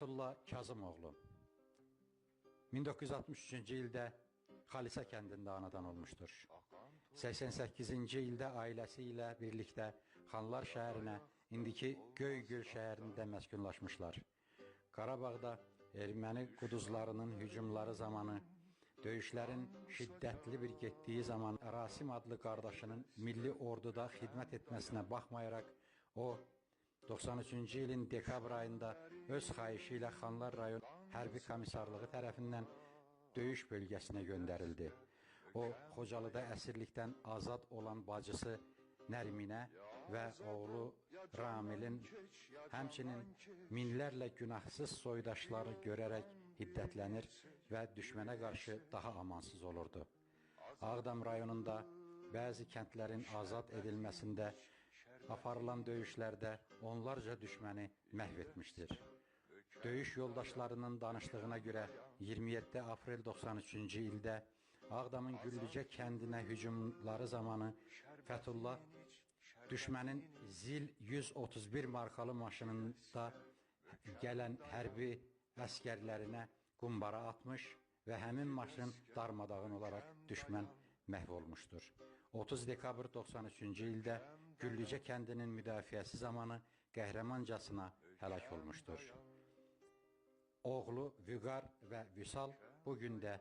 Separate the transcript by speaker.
Speaker 1: Fəthullah Kazımoğlu 1963-cü ildə Xalisə kəndində anadan olmuşdur. 88-ci ildə ailəsi ilə birlikdə Xanlar şəhərinə, indiki Göygöl şəhərində məskunlaşmışlar. Qarabağda erməni quduzlarının hücumları zamanı, döyüşlərin şiddətli bir getdiyi zaman Rasim adlı qardaşının milli orduda xidmət etməsinə baxmayaraq, o 93-cü ilin dekabr ayında öz xahişi ilə Xanlar rayon hərbi komissarlığı tərəfindən döyüş bölgəsinə göndərildi. O, Xocalıda əsirlikdən azad olan bacısı Nərminə və oğlu Ramilin, həmçinin minlərlə günahsız soydaşları görərək hiddətlənir və düşmənə qarşı daha amansız olurdu. Ağdam rayonunda bəzi kəndlərin azad edilməsində aparılan döyüşlərdə onlarca düşməni məhv etmişdir. Döyüş yoldaşlarının danışdığına görə 27 aprel 93-cü ildə Ağdamın Güllücə kəndinə hücumları zamanı Fəthullah düşmənin Zil 131 markalı maşınında gələn hərbi əskərlərinə qumbara atmış və həmin maşın darmadağın olaraq düşmən məhv olmuşdur. 30 dekabr 93-cü ildə Güllücə kəndinin müdafiəsi zamanı qəhrəmancasına həlak olmuşdur. Oğlu Vüqar və Vüsal bugün də